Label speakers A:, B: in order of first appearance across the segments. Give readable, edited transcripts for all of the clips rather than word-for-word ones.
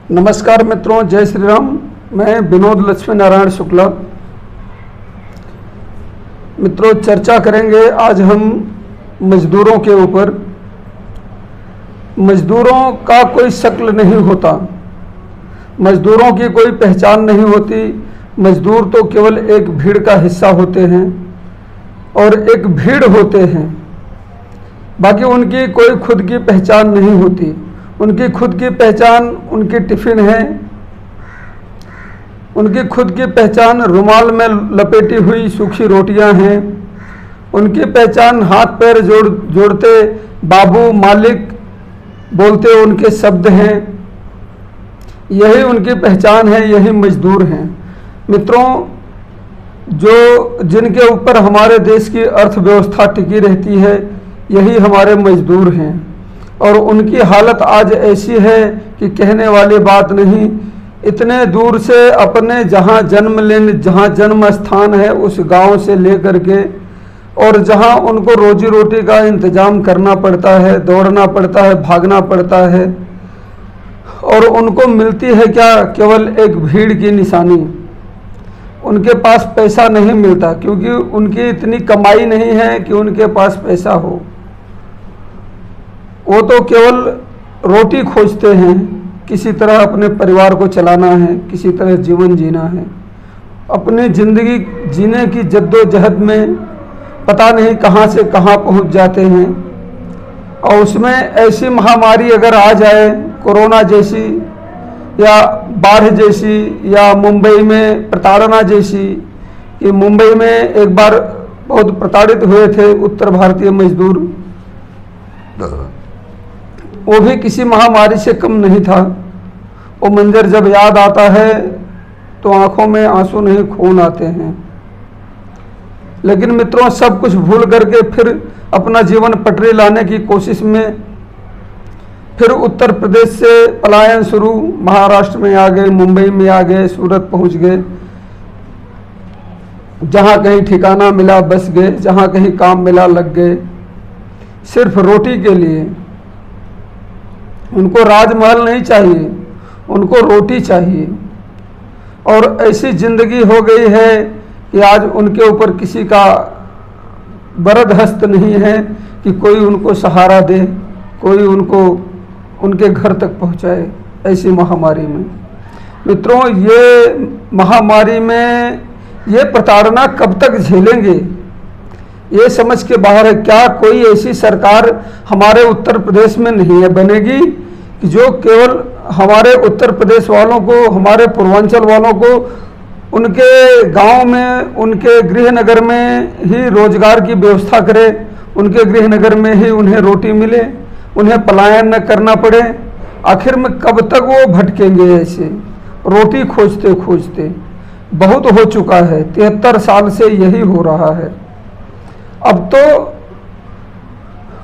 A: नमस्कार मित्रों, जय श्री राम। मैं विनोद लक्ष्मी नारायण शुक्ला। मित्रों, चर्चा करेंगे आज हम मजदूरों के ऊपर। मजदूरों का कोई शक्ल नहीं होता, मजदूरों की कोई पहचान नहीं होती। मजदूर तो केवल एक भीड़ का हिस्सा होते हैं और एक भीड़ होते हैं, बाकी उनकी कोई खुद की पहचान नहीं होती। उनकी खुद की पहचान उनकी टिफ़िन है, उनकी खुद की पहचान रुमाल में लपेटी हुई सूखी रोटियां हैं, उनकी पहचान हाथ पैर जोड़ते बाबू मालिक बोलते उनके शब्द हैं। यही उनकी पहचान है, यही मजदूर हैं। मित्रों, जिनके ऊपर हमारे देश की अर्थव्यवस्था टिकी रहती है, यही हमारे मजदूर हैं। और उनकी हालत आज ऐसी है कि कहने वाली बात नहीं। इतने दूर से अपने जहाँ जन्म स्थान है उस गांव से लेकर के और जहाँ उनको रोजी रोटी का इंतजाम करना पड़ता है, दौड़ना पड़ता है, भागना पड़ता है, और उनको मिलती है क्या? केवल एक भीड़ की निशानी। उनके पास पैसा नहीं मिलता क्योंकि उनकी इतनी कमाई नहीं है कि उनके पास पैसा हो। वो तो केवल रोटी खोजते हैं, किसी तरह अपने परिवार को चलाना है, किसी तरह जीवन जीना है। अपनी ज़िंदगी जीने की जद्दोजहद में पता नहीं कहाँ से कहाँ पहुँच जाते हैं। और उसमें ऐसी महामारी अगर आ जाए, कोरोना जैसी या बाढ़ जैसी या मुंबई में प्रताड़ना जैसी, कि मुंबई में एक बार बहुत प्रताड़ित हुए थे उत्तर भारतीय मजदूर, वो भी किसी महामारी से कम नहीं था। वो मंजर जब याद आता है तो आंखों में आंसू नहीं खून आते हैं। लेकिन मित्रों, सब कुछ भूल करके फिर अपना जीवन पटरी लाने की कोशिश में फिर उत्तर प्रदेश से पलायन शुरू। महाराष्ट्र में आ गए, मुंबई में आ गए, सूरत पहुंच गए। जहां कहीं ठिकाना मिला बस गए, जहां कहीं काम मिला लग गए, सिर्फ रोटी के लिए। उनको राजमहल नहीं चाहिए, उनको रोटी चाहिए। और ऐसी जिंदगी हो गई है कि आज उनके ऊपर किसी का बरद हस्त नहीं है कि कोई उनको सहारा दे, कोई उनको उनके घर तक पहुंचाए। ऐसी महामारी में मित्रों, ये महामारी में ये प्रताड़ना कब तक झेलेंगे, ये समझ के बाहर है। क्या कोई ऐसी सरकार हमारे उत्तर प्रदेश में नहीं है बनेगी कि जो केवल हमारे उत्तर प्रदेश वालों को, हमारे पूर्वांचल वालों को उनके गांव में, उनके गृहनगर में ही रोजगार की व्यवस्था करे, उनके गृहनगर में ही उन्हें रोटी मिले, उन्हें पलायन न करना पड़े। आखिर में कब तक वो भटकेंगे ऐसे रोटी खोजते खोजते? बहुत हो चुका है, 73 साल से यही हो रहा है। अब तो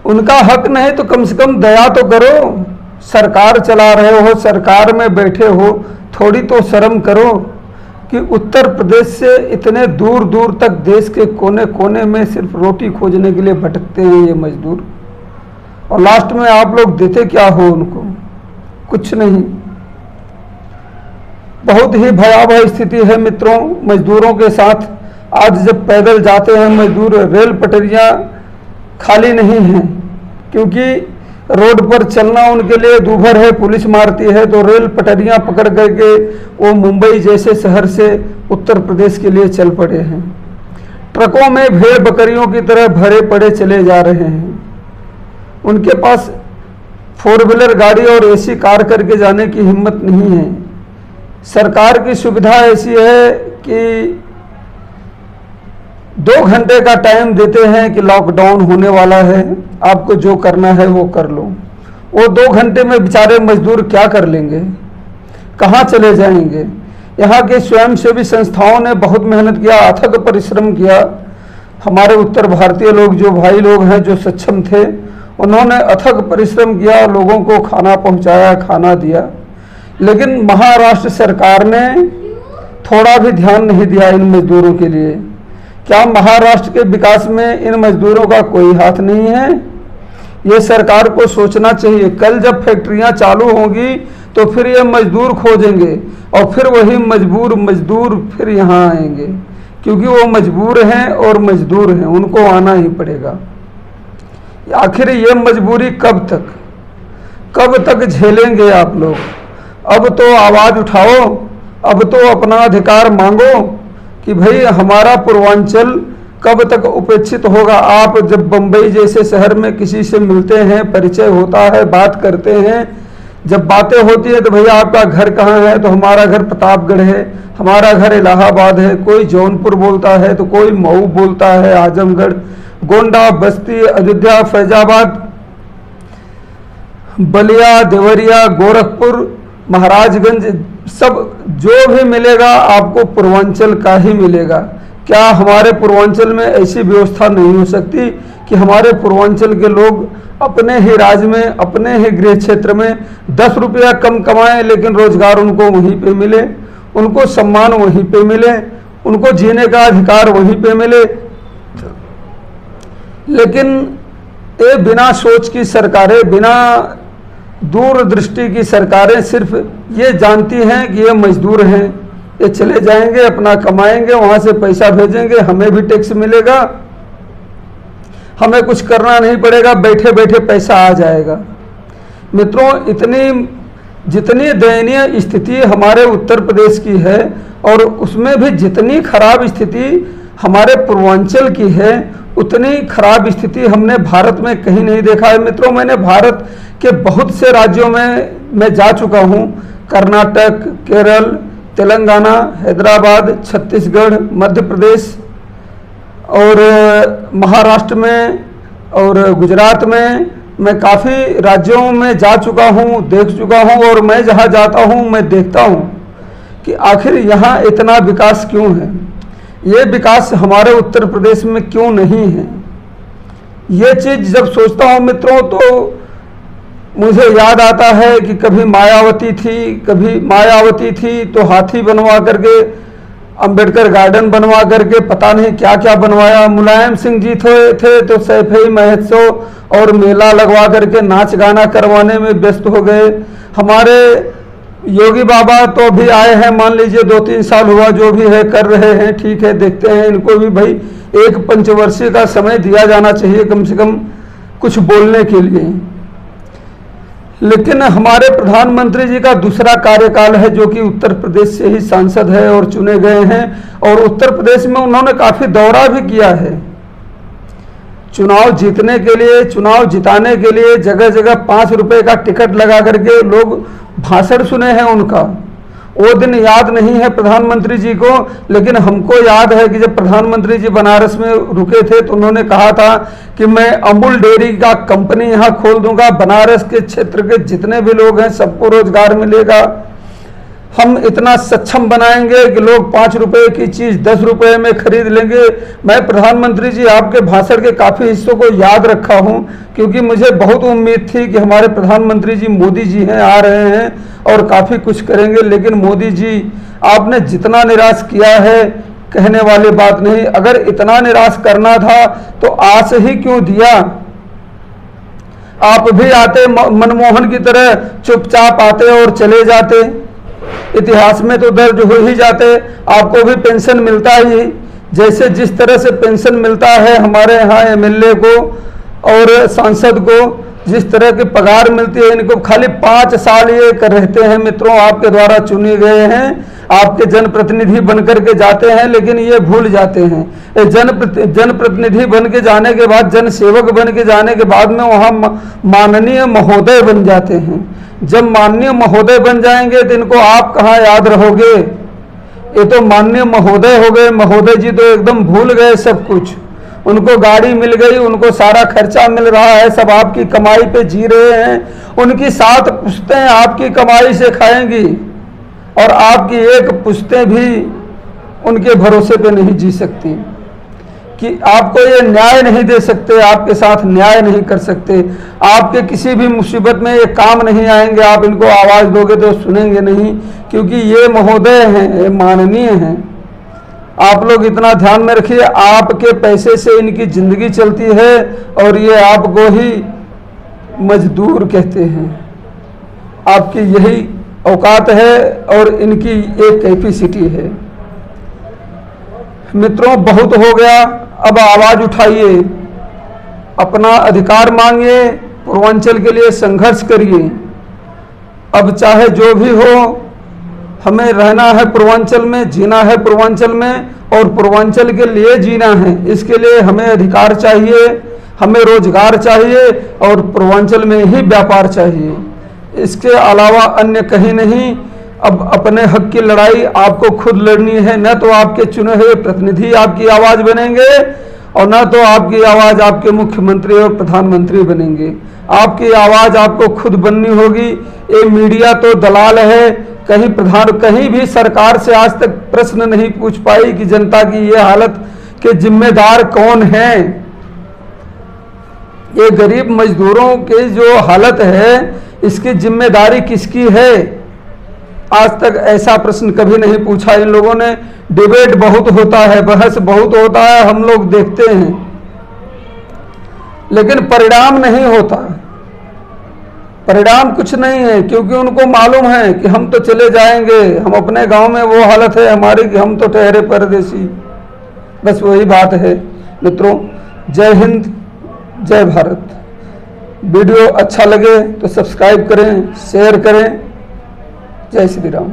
A: उनका हक नहीं तो कम से कम दया तो करो। सरकार चला रहे हो, सरकार में बैठे हो, थोड़ी तो शर्म करो कि उत्तर प्रदेश से इतने दूर दूर तक देश के कोने कोने में सिर्फ रोटी खोजने के लिए भटकते हैं ये मजदूर। और लास्ट में आप लोग देते क्या हो उनको? कुछ नहीं। बहुत ही भयावह स्थिति है मित्रों मजदूरों के साथ। आज जब पैदल जाते हैं मजदूर, रेल पटरियां खाली नहीं हैं क्योंकि रोड पर चलना उनके लिए दूभर है, पुलिस मारती है, तो रेल पटरियां पकड़ करके वो मुंबई जैसे शहर से उत्तर प्रदेश के लिए चल पड़े हैं। ट्रकों में भेड़ बकरियों की तरह भरे पड़े चले जा रहे हैं। उनके पास 4 व्हीलर गाड़ी और एसी कार करके जाने की हिम्मत नहीं है। सरकार की सुविधा ऐसी है कि 2 घंटे का टाइम देते हैं कि लॉकडाउन होने वाला है, आपको जो करना है वो कर लो। वो 2 घंटे में बेचारे मजदूर क्या कर लेंगे, कहाँ चले जाएंगे? यहाँ के स्वयंसेवी संस्थाओं ने बहुत मेहनत किया, अथक परिश्रम किया। हमारे उत्तर भारतीय लोग, जो भाई लोग हैं, जो सक्षम थे, उन्होंने अथक परिश्रम किया, लोगों को खाना पहुँचाया, खाना दिया। लेकिन महाराष्ट्र सरकार ने थोड़ा भी ध्यान नहीं दिया इन मजदूरों के लिए। क्या महाराष्ट्र के विकास में इन मजदूरों का कोई हाथ नहीं है? ये सरकार को सोचना चाहिए। कल जब फैक्ट्रियां चालू होंगी तो फिर ये मजदूर खोजेंगे और फिर वही मजदूर फिर यहाँ आएंगे, क्योंकि वो मजबूर हैं और मजदूर हैं, उनको आना ही पड़ेगा। आखिर ये मजबूरी कब तक झेलेंगे आप लोग? अब तो आवाज़ उठाओ, अब तो अपना अधिकार मांगो कि भाई हमारा पूर्वांचल कब तक उपेक्षित होगा। आप जब बम्बई जैसे शहर में किसी से मिलते हैं, परिचय होता है, बात करते हैं, जब बातें होती है तो भैया आपका घर कहाँ है, तो हमारा घर प्रतापगढ़ है, हमारा घर इलाहाबाद है, कोई जौनपुर बोलता है तो कोई मऊ बोलता है, आजमगढ़, गोंडा, बस्ती, अयोध्या, फैजाबाद, बलिया, देवरिया, गोरखपुर, महाराजगंज, सब जो भी मिलेगा आपको पूर्वांचल का ही मिलेगा। क्या हमारे पूर्वांचल में ऐसी व्यवस्था नहीं हो सकती कि हमारे पूर्वांचल के लोग अपने ही राज्य में, अपने ही गृह क्षेत्र में 10 रुपया कम कमाएं, लेकिन रोजगार उनको वहीं पे मिले, उनको सम्मान वहीं पे मिले, उनको जीने का अधिकार वहीं पे मिले। लेकिन ये बिना सोच की सरकारें, बिना दूरदृष्टि की सरकारें सिर्फ ये जानती हैं कि ये मजदूर हैं, ये चले जाएंगे, अपना कमाएंगे, वहाँ से पैसा भेजेंगे, हमें भी टैक्स मिलेगा, हमें कुछ करना नहीं पड़ेगा, बैठे बैठे पैसा आ जाएगा। मित्रों, जितनी दयनीय स्थिति हमारे उत्तर प्रदेश की है और उसमें भी जितनी खराब स्थिति हमारे पूर्वांचल की है, उतनी खराब स्थिति हमने भारत में कहीं नहीं देखा है। मित्रों, मैंने भारत के बहुत से राज्यों में मैं जा चुका हूँ, कर्नाटक, केरल, तेलंगाना, हैदराबाद, छत्तीसगढ़, मध्य प्रदेश और महाराष्ट्र में और गुजरात में, मैं काफ़ी राज्यों में जा चुका हूँ, देख चुका हूँ। और मैं जहाँ जाता हूँ मैं देखता हूँ कि आखिर यहाँ इतना विकास क्यों है, ये विकास हमारे उत्तर प्रदेश में क्यों नहीं है। ये चीज़ जब सोचता हूँ मित्रों, तो मुझे याद आता है कि कभी मायावती थी तो हाथी बनवा करके, अंबेडकर गार्डन बनवा करके, पता नहीं क्या क्या बनवाया। मुलायम सिंह जी थे तो सैफई महोत्सव और मेला लगवा करके नाच गाना करवाने में व्यस्त हो गए। हमारे योगी बाबा तो भी आए हैं, मान लीजिए 2-3 साल हुआ, जो भी है कर रहे हैं, ठीक है, देखते हैं। इनको भी भाई एक पंचवर्षीय का समय दिया जाना चाहिए कम से कम कुछ बोलने के लिए। लेकिन हमारे प्रधानमंत्री जी का दूसरा कार्यकाल है, जो कि उत्तर प्रदेश से ही सांसद है और चुने गए हैं, और उत्तर प्रदेश में उन्होंने काफ़ी दौरा भी किया है। चुनाव जीतने के लिए, चुनाव जिताने के लिए जगह जगह 5 रुपए का टिकट लगा करके लोग भाषण सुने हैं उनका। वो दिन याद नहीं है प्रधानमंत्री जी को, लेकिन हमको याद है कि जब प्रधानमंत्री जी बनारस में रुके थे तो उन्होंने कहा था कि मैं अमूल डेयरी का कंपनी यहाँ खोल दूंगा, बनारस के क्षेत्र के जितने भी लोग हैं सबको रोजगार मिलेगा, हम इतना सक्षम बनाएंगे कि लोग 5 रुपए की चीज़ 10 रुपए में खरीद लेंगे। मैं प्रधानमंत्री जी आपके भाषण के काफ़ी हिस्सों को याद रखा हूं, क्योंकि मुझे बहुत उम्मीद थी कि हमारे प्रधानमंत्री जी मोदी जी हैं, आ रहे हैं और काफ़ी कुछ करेंगे। लेकिन मोदी जी आपने जितना निराश किया है, कहने वाली बात नहीं। अगर इतना निराश करना था तो आस ही क्यों दिया? आप भी आते मनमोहन की तरह, चुपचाप आते और चले जाते, इतिहास में तो दर्ज हो ही जाते। आपको भी पेंशन मिलता ही, जैसे जिस तरह से पेंशन मिलता है हमारे यहाँ एमएलए को और सांसद को, जिस तरह की पगार मिलती है, इनको खाली 5 साल ये रहते हैं मित्रों, आपके द्वारा चुने गए हैं, आपके जनप्रतिनिधि बनकर के जाते हैं, लेकिन ये भूल जाते हैं। जनप्रतिनिधि बन के जाने के बाद, जन सेवक बन के जाने के बाद में वहाँ माननीय महोदय बन जाते हैं। जब माननीय महोदय बन जाएंगे तो इनको आप कहाँ याद रहोगे? ये तो माननीय महोदय हो गए, महोदय जी तो एकदम भूल गए सब कुछ। उनको गाड़ी मिल गई, उनको सारा खर्चा मिल रहा है, सब आपकी कमाई पे जी रहे हैं। उनकी 7 पुश्तें आपकी कमाई से खाएंगी और आपकी 1 पुश्तें भी उनके भरोसे पे नहीं जी सकती, कि आपको ये न्याय नहीं दे सकते, आपके साथ न्याय नहीं कर सकते, आपके किसी भी मुसीबत में ये काम नहीं आएंगे। आप इनको आवाज़ दोगे तो सुनेंगे नहीं, क्योंकि ये महोदय हैं, ये माननीय हैं। आप लोग इतना ध्यान में रखिए, आपके पैसे से इनकी जिंदगी चलती है और ये आपको ही मजदूर कहते हैं। आपकी यही औकात है और इनकी एक कैपेसिटी है। मित्रों, बहुत हो गया, अब आवाज़ उठाइए, अपना अधिकार मांगिए, पूर्वांचल के लिए संघर्ष करिए। अब चाहे जो भी हो, हमें रहना है पूर्वांचल में, जीना है पूर्वांचल में और पूर्वांचल के लिए जीना है। इसके लिए हमें अधिकार चाहिए, हमें रोजगार चाहिए और पूर्वांचल में ही व्यापार चाहिए, इसके अलावा अन्य कहीं नहीं। अब अपने हक की लड़ाई आपको खुद लड़नी है, न तो आपके चुने हुए प्रतिनिधि आपकी आवाज़ बनेंगे और न तो आपकी आवाज़ आपके मुख्यमंत्री और प्रधानमंत्री बनेंगे। आपकी आवाज़ आपको खुद बननी होगी। ये मीडिया तो दलाल है, कहीं भी सरकार से आज तक प्रश्न नहीं पूछ पाई कि जनता की ये हालत के जिम्मेदार कौन है। ये गरीब मजदूरों की जो हालत है, इसकी जिम्मेदारी किसकी है? आज तक ऐसा प्रश्न कभी नहीं पूछा इन लोगों ने। डिबेट बहुत होता है, बहस बहुत होता है, हम लोग देखते हैं, लेकिन परिणाम नहीं होता। परिणाम कुछ नहीं है, क्योंकि उनको मालूम है कि हम तो चले जाएंगे, हम अपने गांव में वो हालत है हमारी कि हम तो ठहरे परदेसी। बस वही बात है। मित्रों, जय हिंद, जय भारत। वीडियो अच्छा लगे तो सब्सक्राइब करें, शेयर करें। जय श्री राम।